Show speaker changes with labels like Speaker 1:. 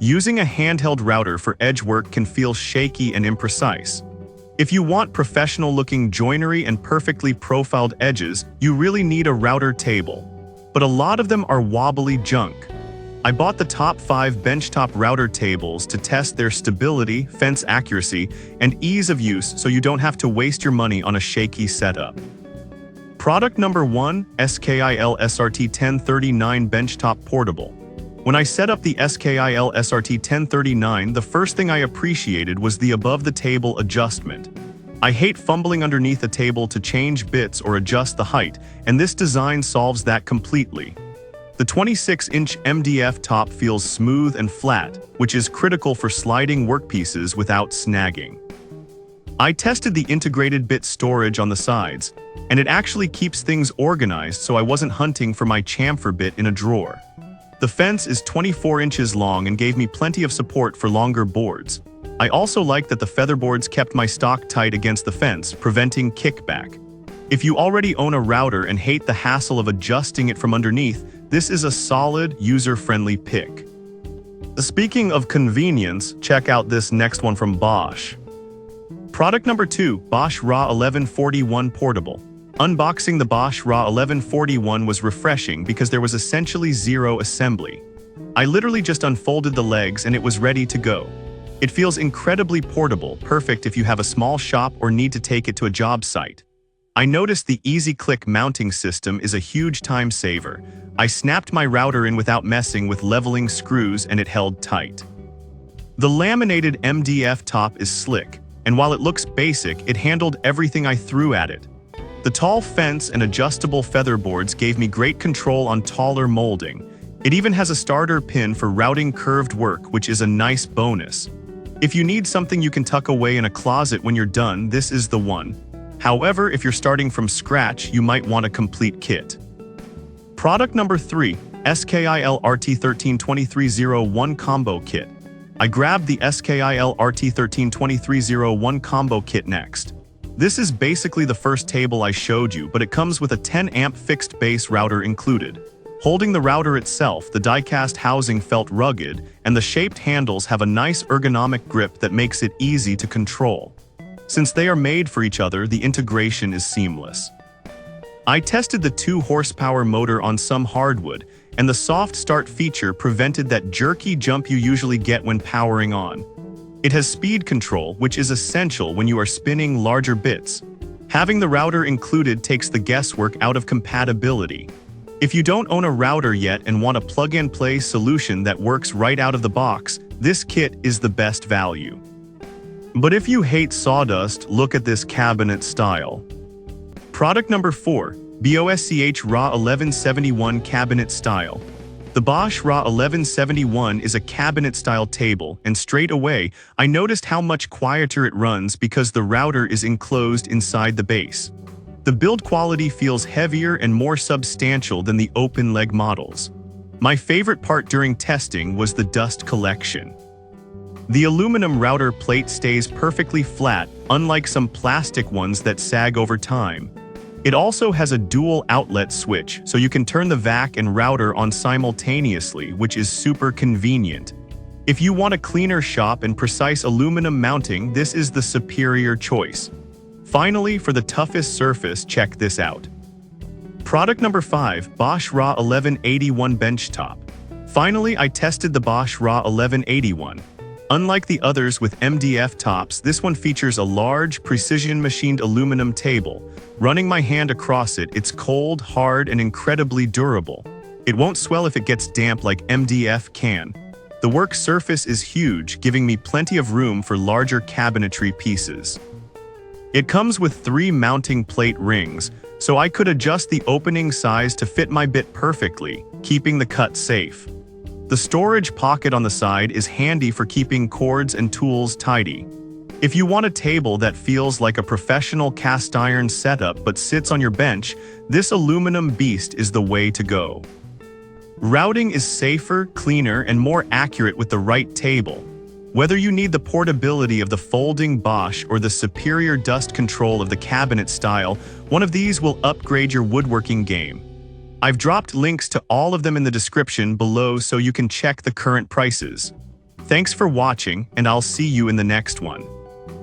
Speaker 1: Using a handheld router for edge work can feel shaky and imprecise. If you want professional-looking joinery and perfectly profiled edges, you really need a router table. But a lot of them are wobbly junk. I bought the top 5 benchtop router tables to test their stability, fence accuracy, and ease of use so you don't have to waste your money on a shaky setup. Product number 1, SKIL SRT 1039 Benchtop Portable. When I set up the SKIL SRT 1039, the first thing I appreciated was the above-the-table adjustment. I hate fumbling underneath a table to change bits or adjust the height, and this design solves that completely. The 26-inch MDF top feels smooth and flat, which is critical for sliding workpieces without snagging. I tested the integrated bit storage on the sides, and it actually keeps things organized so I wasn't hunting for my chamfer bit in a drawer. The fence is 24 inches long and gave me plenty of support for longer boards. I also like that the featherboards kept my stock tight against the fence, preventing kickback. If you already own a router and hate the hassle of adjusting it from underneath, this is a solid, user-friendly pick. Speaking of convenience, check out this next one from Bosch. Product number 2, Bosch RA 1141 Portable. Unboxing the Bosch RA 1141 was refreshing because there was essentially zero assembly. I literally just unfolded the legs and it was ready to go. It feels incredibly portable, perfect if you have a small shop or need to take it to a job site. I noticed the easy-click mounting system is a huge time saver. I snapped my router in without messing with leveling screws and it held tight. The laminated MDF top is slick, and while it looks basic, it handled everything I threw at it. The tall fence and adjustable featherboards gave me great control on taller molding. It even has a starter pin for routing curved work, which is a nice bonus. If you need something you can tuck away in a closet when you're done, this is the one. However, if you're starting from scratch, you might want a complete kit. Product number 3, SKIL RT132301 Combo Kit. I grabbed the SKIL RT132301 Combo Kit next. This is basically the first table I showed you, but it comes with a 10-amp fixed base router included. Holding the router itself, the die-cast housing felt rugged, and the shaped handles have a nice ergonomic grip that makes it easy to control. Since they are made for each other, the integration is seamless. I tested the 2-horsepower motor on some hardwood, and the soft start feature prevented that jerky jump you usually get when powering on. It has speed control, which is essential when you are spinning larger bits. Having the router included takes the guesswork out of compatibility. If you don't own a router yet and want a plug-and-play solution that works right out of the box, this kit is the best value. But if you hate sawdust, look at this cabinet style. Product number 4, BOSCH RA 1171 Cabinet Style. The Bosch RA 1171 is a cabinet-style table, and straight away, I noticed how much quieter it runs because the router is enclosed inside the base. The build quality feels heavier and more substantial than the open-leg models. My favorite part during testing was the dust collection. The aluminum router plate stays perfectly flat, unlike some plastic ones that sag over time. It also has a dual outlet switch, so you can turn the vac and router on simultaneously, which is super convenient. If you want a cleaner shop and precise aluminum mounting, this is the superior choice. Finally, for the toughest surface, check this out. Product number 5, Bosch RA 1181 Benchtop. Finally, I tested the Bosch RA 1181. Unlike the others with MDF tops, this one features a large, precision-machined aluminum table. Running my hand across it, it's cold, hard, and incredibly durable. It won't swell if it gets damp like MDF can. The work surface is huge, giving me plenty of room for larger cabinetry pieces. It comes with 3 mounting plate rings, so I could adjust the opening size to fit my bit perfectly, keeping the cut safe. The storage pocket on the side is handy for keeping cords and tools tidy. If you want a table that feels like a professional cast iron setup but sits on your bench, this aluminum beast is the way to go. Routing is safer, cleaner, and more accurate with the right table. Whether you need the portability of the folding Bosch or the superior dust control of the cabinet style, one of these will upgrade your woodworking game. I've dropped links to all of them in the description below so you can check the current prices. Thanks for watching, and I'll see you in the next one.